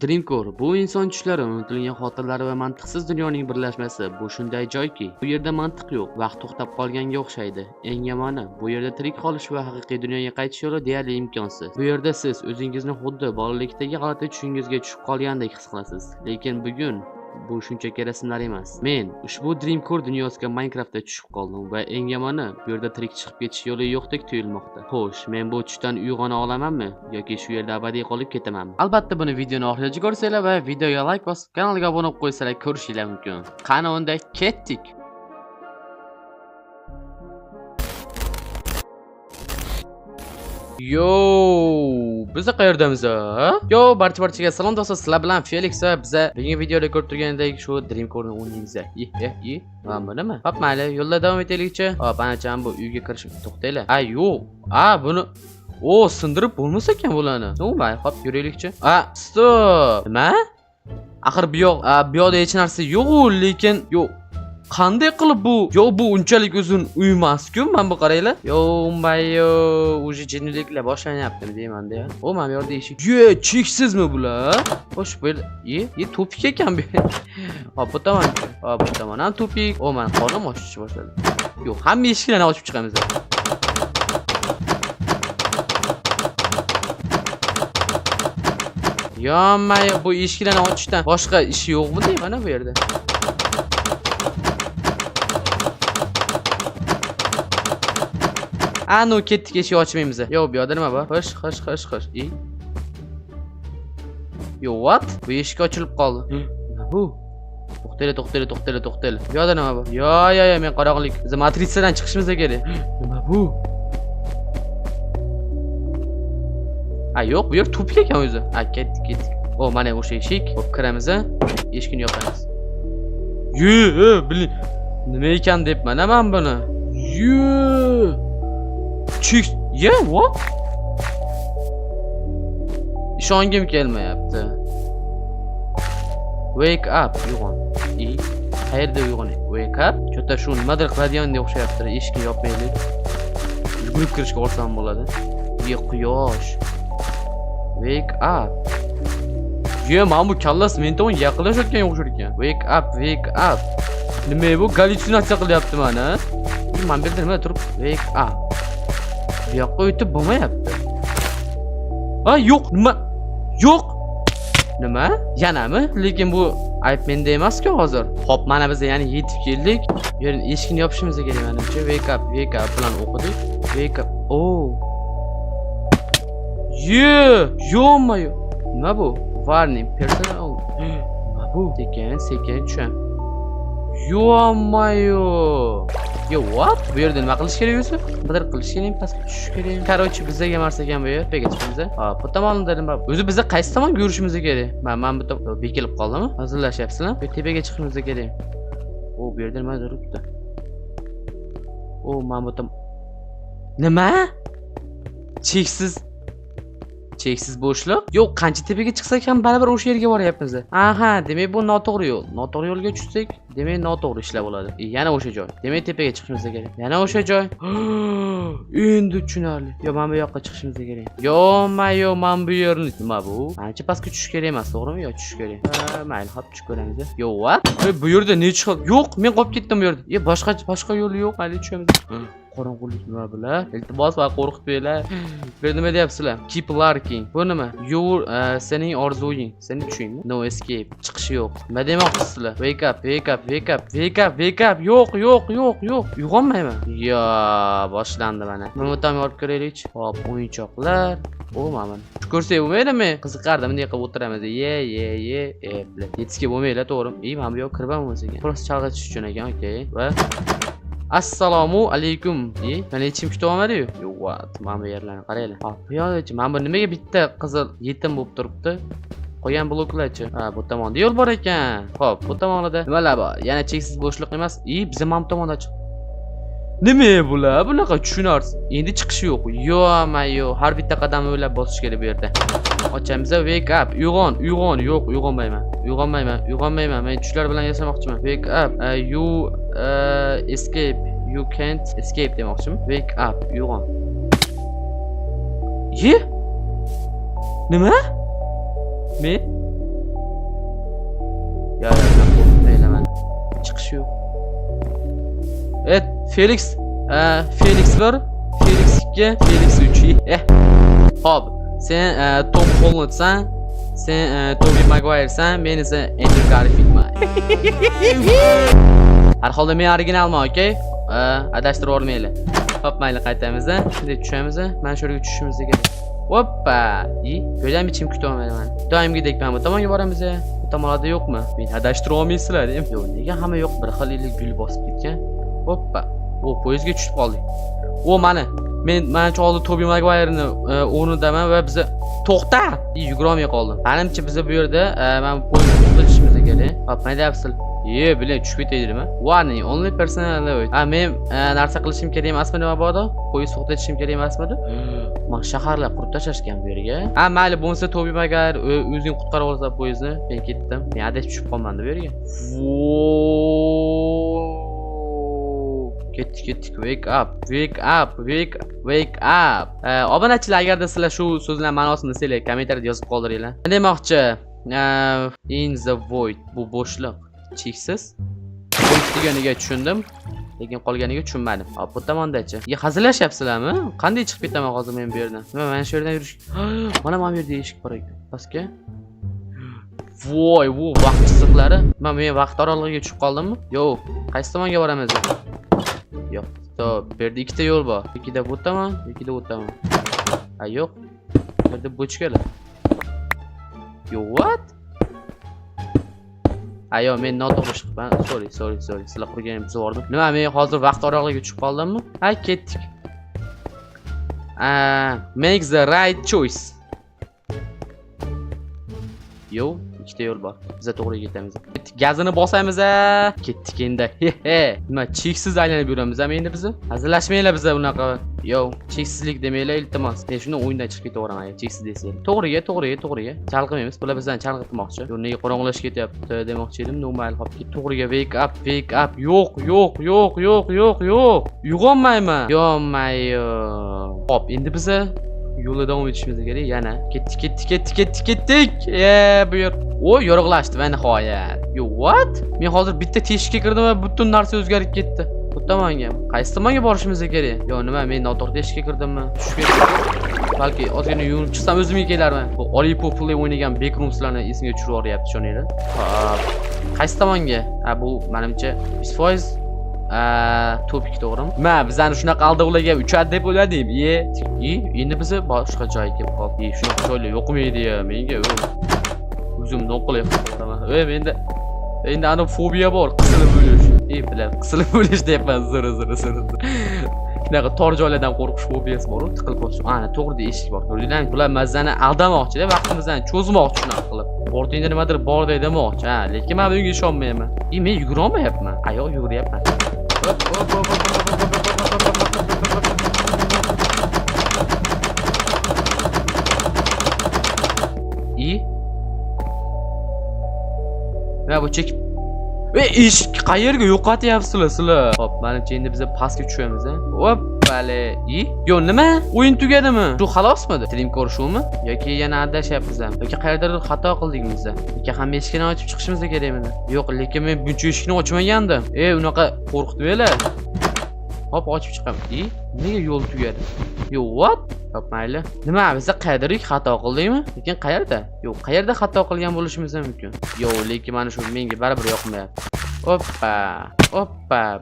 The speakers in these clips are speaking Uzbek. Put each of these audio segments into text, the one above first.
Dreamcore bu inson tushlari, unutilgan xotiralari va mantiqsiz dunyoning birlashmasi. Bu shunday joyki, bu yerda mantiq yo'q, vaqt to'xtab qolganga o'xshaydi. Eng yomoni, bu yerda tirik qolish va haqiqiy dunyoga qaytish yo'li deyarli imkonsiz. Bu yerda siz o'zingizni xuddi bolalikdagi g'alati tushingizga tushib qolgandek his qilasiz. Lekin bugun bu shunchaki rasmlar emas. Men ushbu Dreamcore dunyosiga Minecraftda tushib qoldim va eng yomoni, bu yerda tirik chiqib ketish yo'li yo'qdek tuyulmoqda. Xo'sh, men bu tushdan uyg'ona olamanmi yoki shu yerda abadiy qolib ketamanmi? Albatta buni videoni oxirigacha ko'rsanglar va videoga like bosib, kanalga obuna bo'lib qo'ysanglar ko'rishinglar mumkin. Qani unda ketdik. Yo, biz qayerdamiz a? Yo, barchaga salom do'stlar, sizlar bilan Felix va biz bugungi videoda ko'rib turgandek shu Dreamcore'ni o'ynaymiz. Mana bunimi? Hop, mayli, yo'lda davom etaylikchi. Hop, anacham bu uyga kirish to'xtaylar. Yo'q. Buni sindirib bo'lmasa ekan bularni. Nima? Hop, yuraylikchi. Stop. Nima? Axir bu yoqda hech narsa yo'q, lekin yo'q. Qanday qilib bu? Yo, bu unchalik uzun uy emas-ku, mana bu qaranglar. Yo, uje jinniliklar boshlanyapti deyman-da. Mana bu yerda eshik. Cheksizmi bular? Xo'sh, bu yerda topik ekan bu. Hop, bu tomon ham topik. Mana qonim ochishni boshladi. Yo'q, hamma eshiklarni ochib chiqamiz. Yo, bu eshiklarni ochishdan boshqa ish yo'qmi deyman bu yerda. No, ketdik, eshik ochmaymiz. Yo, bu yerda nima bor? Xo'sh. Yo, what? Bu eshik ochilib qoldi. Nima bu? To'xtaylar. Bu yerda nima bor? Yo, men qorong'ulik. Biz matrisadan chiqishimiz kerak. Nima bu? Yo'q, bu yer tupik ekan o'zi. Ketdik. Mana o'sha eshik. Hop, kiramiz. Eshikni yopamiz. Bilin. Nima ekan debman men buni. What? İşongim kelmayapti. Wake up, uyg'on. Qayerda uyg'on? Wake up? Cho'ta shu nimadir qiladiganga o'xshayapti. Eshikni yopmaylik. Yugurib kirishga oson bo'ladi. Quyosh. Wake up. Mana bu kallas men tomon yaqinlashayotganga o'xshar ekan. Wake up. Nima bu? Gallyutsinatsiya qilyapti mana. Men bu yerda nima turib? Wake up. Bu yoqqa o'tib bo'lmayapti. Yo'q, nima? Yo'q. Nima? Yanami? Lekin bu ayb menda emas-ku hozir. Xo'p, mana biz yana yetib keldik. Bu yerni eshikni yopishimiz kerak menimcha. Wake up bilan o'qidik. Wake up. Yo'q. Nima bu? Warning personal. Nima bu? Sekin tusham. Yo, what? Bu yerda nima qilish kerak o'zi? Nimadir qilish kerak, pastga tushish kerak. Короче, bizga emas ekan bu yer. Tepaga chiqamiz. Bu tomonda nima? O'zi bizga qaysi tomon yurishimiz kerak? Men bu tomonga bekilib qoldimmi? Hazillashyapsizlar? Bu tepaga chiqishimiz kerak. Bu yerda nima turibdi? Men bu tom. Nima? Cheksiz bo'shliq? Yo'q, qancha tepaga chiqsak ham baribir o'sha yerga boryapmiz. Demak bu noto'g'ri yo'l. Noto'g'ri yo'lga tushsak, demak noto'g'ri ishlar bo'ladi. Yana o'sha joy. Demak tepaga chiqishimiz kerak. Yana o'sha joy. Endi tushunarli. Mana bu yoqqa chiqishimiz kerak. Mana bu yerni nima bu? Ancha pastga tushish kerak emas, to'g'rimi? Yo, tushish kerak. Mayli, hop tushib ko'ramiz. Yo, what? Bu yerda ne chiqib? Yo'q, men qolib ketdim bu yerda. Boshqa yo'l yo'q. Mayli, tushamiz. Qorong'ulik nima bular? Iltimos va qo'rqitmanglar. Bu nima deyapsizlar? Keep lurking. Bu nima? Sening orzuying. Seni tushingmi? No escape. Chiqish yo'q. Nima demoqchisizlar? Wake up. Yo'q. Uyg'onmayman. Yo, boshlandi mana. Nima tomon olib kiraylikchi? Hop, o'yinchoqlar. Mana. Ko'rsak bo'lmaydimi? Qiziqardim, bunday qilib o'tiramiz. Yetishga bo'lmaydi, to'g'rimi? Mana bu yoq kirban bo'lsa ekan. Prosta chalg'itish uchun ekan, okey. Va assalomu alaykum. Mana hech kim kutib olmadi-yu. What? Mana bu yerlarni qaranglar. Bu yo'lchi. Mana bu nimaga bitta qizil yetim bo'lib turibdi? Qo'ygan bloklarchi. Bu tomonda yo'l bor ekan. Xo'p, bu tomonda nimalar bor? Yana cheksiz bo'shliq emas. Biz mana bu tomonda chiq. Nima bular? Bunaqa tushunarsiz. Endi chiqish yo'q. Yo'q, har bitta qadam o'ylab bosish kerak bu yerda. Ochamiz. Wake up. Uyg'on. Yo'q, uyg'onmayman. Men tushlar bilan yashamoqchiman. Wake up. You escape. You can't escape demoqchiman. Wake up. Uyg'on. Nima? Men Ya qo'rqmayman. Chiqish yo'q. Felix. Felix 1, Felix 2, Felix 3. Hop, sen Tom Hollandsan, sen Tobey Maguiresan, men esa Andrew Garfieldman. Har holda men originalman, okey? Adashtirib olmaylar. Hop, mayli qaytamiz. Shunday tushamiz. Mana shu yerga tushishimiz kerak. Hoppa. Ko'zam ichim kuta olmayman. Doimgidek men bu tomonga boramiz. Bu tomonlarda yo'qmi? Men adashtirib olmaysizlar, deyim. Yo'q, nega hamma yo'q? Bir xillik gul bosib ketgan. Hoppa. Poyezdga tushib qoldik. Men hozir Tobey Maguire'ni o'rnidaman va biz to'xta. Yugura olmay qoldim. Menimcha biz bu yerda men poyezdni to'xtatishimiz kerak. Hop, nima deyapsiz? Bilan tushib ketadimi? Warning, only personal alert. Men narsa qilishim kerak emasmidi mabodo? Poyezd to'xtatishim kerak emasmidi? Mana shaharlar qurib tashlashgan bu yerga. Mayli, bo'lsa Tobey Maguire o'zing qutqarib olsa poyezdni, men ketdim. Men adashib tushib qolmanda bu yerga. Ketdik. Wake up. Obunachilar, agarda sizlar shu so'zlarning ma'nosini bilsanglar, kommentariyada yozib qoldiringlar. Nima demoqchi? In the void, bu bo'shliq. Cheksiz. Void deganiga tushundim, lekin qolganiga tushunmadim. Bu tomondachi. Hazillashyapsizlarmi? Qanday chiqib ketaman hozir men bu yerdan? Mana shu yerdan yurish. Mana bu yerda eshik bor ekan. Pastga. Voy, bu vaqt chiziqlari. Men vaqt oralig'iga tushib qoldimmi? Yo'q. Qaysi tomonga boramiz? Yo'q. Stop. Bu yerda ikkita yo'l bor. Ikkita bu tomon, ikkita bu tomon. Yo'q. Bu yerda bochkalar. What? Ayo, men noto'g'ri chiqibman. Sorry. Sizlar qurganim zo'rdim. Nima, men hozir vaqt oralig'iga tushib qoldimmi? Ketdik. Make the right choice. Yo'q, ikkita yo'l bor. Biz to'g'riga ketamiz. Gazini bosamiz. Ketdik endi. Nima, cheksiz aylanib yuramiz endi biz? Hazillashmanglar biz bunaqa. Yo'q, cheksizlik demanglar, iltimos. Men shuni o'yindan chiqib ketaveraman, cheksiz desanglar. To'g'riga. Chalg'imaymiz. Bular bizdan chalg'itmoqchi. Yo'q, nega qorong'ulashib ketyapti demoqchi edim. Normal hop ket. To'g'riga wake up. Yo'q. Uyg'onmayman. Yo'q. Hop, endi biz yo'lda davom etishimiz kerak. Yana ketdik. Bu yer. Yorug'lashdi va nihoyat. What? Men hozir bitta teshikka kirdim va butun narsa o'zgarib ketdi. Bu tomonga. Qaysi tomonga borishimiz kerak? Men noto'g'ri teshikka kirdimmi? Tushib ketdim. Balki ozgina yuvinib chiqsam o'zimga kelarman. Bu Oli Populi o'ynagan Backrooms'larni esimga tushirib yuboryapti shuninglar. Qaysi tomonga? Bu menimcha 100% topik to'g'rimi? Bizani shunaqa aldovlarga uchadi deb o'yladim. Endi biz boshqa joyga kelib qoldik. Shunaqa joylar yo'qmaydi-ya menga. O'zim noqilayapman. Endi ana fobiya bor, qisilib o'lish. Bilan qisilib o'lish deyapman, zir. Shunaqa tor joylardan qo'rqish fobiyasi bor, tiqilib qolish. To'g'rida eshik bor. Ko'rdinglarmi? Bular mazzani aldamoqchi-da, vaqtimizni cho'zmoqchi shunaqa qilib. Bortingda nimadir bor demoqchi. Lekin men bunga ishonmayman. Men yugura olmayapman. Yuguryapman. Bu chekib. Eshik qayerga yo'qotyapsizlar sizlar? Hop, menimcha endi biz pastga tushamiz. Hoppale. Yo'q, nima? O'yin tugadimi? Shu xalosmidi? Tilim ko'rishuvmi? Yoki yana adashyapmiz? Yoki qayerdadir xato qildikmi biz? Yoki hamma eshikni ochib chiqishimiz kerakmi? Yo'q, lekin men buncha eshikni ochmagandim. Unaqa qo'rqitmaylar. Hop, ochib chiqaman. Nega yo'l tugadi? What? Hop, mayli. Nima, biz qayerdadir xato qildikmi? Lekin qayerda? Yo'q, qayerda xato qilgan bo'lishimiz mumkin. Yo'q, lekin mana shu menga baribir yoqmayapti. Hoppa.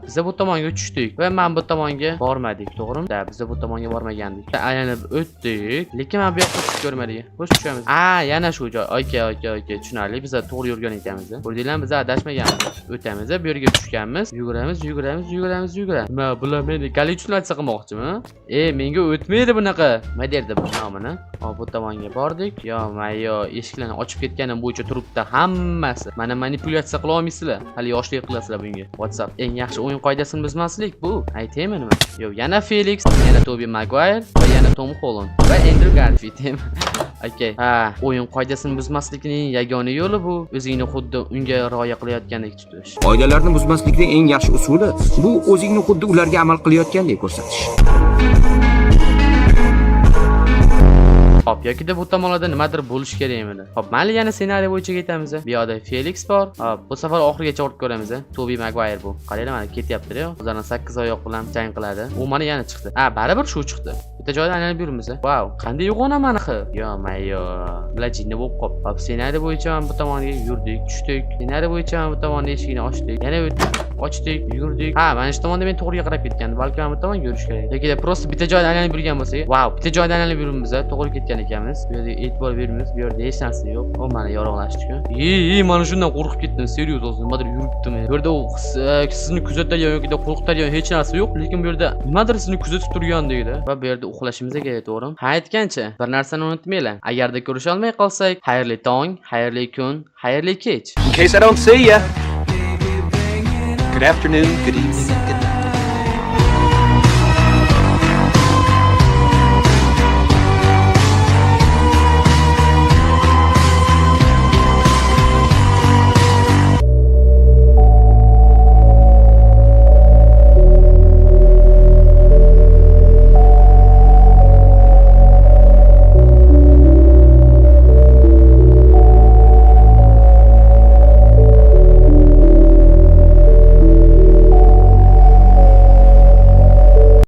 Biz bu tomonga tushdik va men bu tomonga bormadik, to'g'rimi? Biz bu tomonga bormagandik. Aylanib o'tdik, lekin men bu yoqqa tushib ko'rmadik. Xo'sh, tushamiz. Yana shu joy. Okay, tushunarli. Biz to'g'ri yurgan ekanmiz. Ko'rdinglarmi, biz adashmaganmiz. O'tamiz, bu yerga tushganmiz. Yuguramiz. Nima, bular meni gallyutsinatsiya qilmoqchimi? Menga o'tmaydi bunaqa. Nima derdi bu nomini? Bu tomonga bordik. Yo, eshiklarni ochib ketganim bo'yicha turibdi hammasi. Mana manipulyatsiya qila olmaysizlar. Hali yoshlik qilasizlar bunga. WhatsApp eng yaxshi o'yin qoidasini buzmaslik bu. Aytaymi nima? Yo'q, yana Felix, yana Tobey Maguire va yana Tom Holland va Andrew Garfield. Okay. O'yin qoidasini buzmaslikning yagona yo'li bu o'zingni xuddi unga rioya qilayotgandek tutish. Qoidalarni buzmaslikning eng yaxshi usuli bu o'zingni xuddi ularga amal qilayotgandek ko'rsatish. Hop, yoki bu tomonlarda nimadir bo'lish kerak edi. Hop, mayli yana ssenariy bo'yicha ketamiz. Bu yoqda Felix bor. Hop, bu safar oxirigacha olib ko'ramiz. Tobey Maguire bu. Qaranglar, mana ketyapti-ku. O'zlarining 8 oyoq bilan jang qiladi. U mana yana chiqdi. Ha, baribir shu chiqdi. Bitta joyda aylanib yuribmiz. Wow, qanday yo'g'ona manaqa. Yo, bular jinni bo'lib qop. Hop, ssenariy bo'yicha ham bu tomonga yurdik, tushdik. Ssenariy bo'yicha ham bu tomonning eshigini ochdik. Yana ochdik, yurdik. Ha, mana shu tomonda men to'g'riga qarab ketgandim. Balki mana bu tomon yurish kerak. Yoki prosta bitta joyda aylanib yurgan bo'lsak. Wow, bitta joyda aylanib yuribmiz. To'g'ri ketgan ekanmiz. Bu yerda e'tibor bermaymiz. Bu yerda hech narsa yo'q. O, mana yorug'lashdi-ku. Mana shundan qo'rqib ketdim. Serios o'zim nimadir yuribdimi. Bu yerda sizni kuzatadigan yoki qo'rqitadigan hech narsa yo'q, lekin bu yerda nimadir sizni kuzatib turgandek-da. Va bu yerda uxlashimiz kerak, to'g'rimi? Ha, aytgancha, bir narsani unutmanglar. Agarda ko'risha olmay qolsak, xayrli tong, xayrli kun, xayrli kech. In case I don't see ya. Good afternoon, good evening, good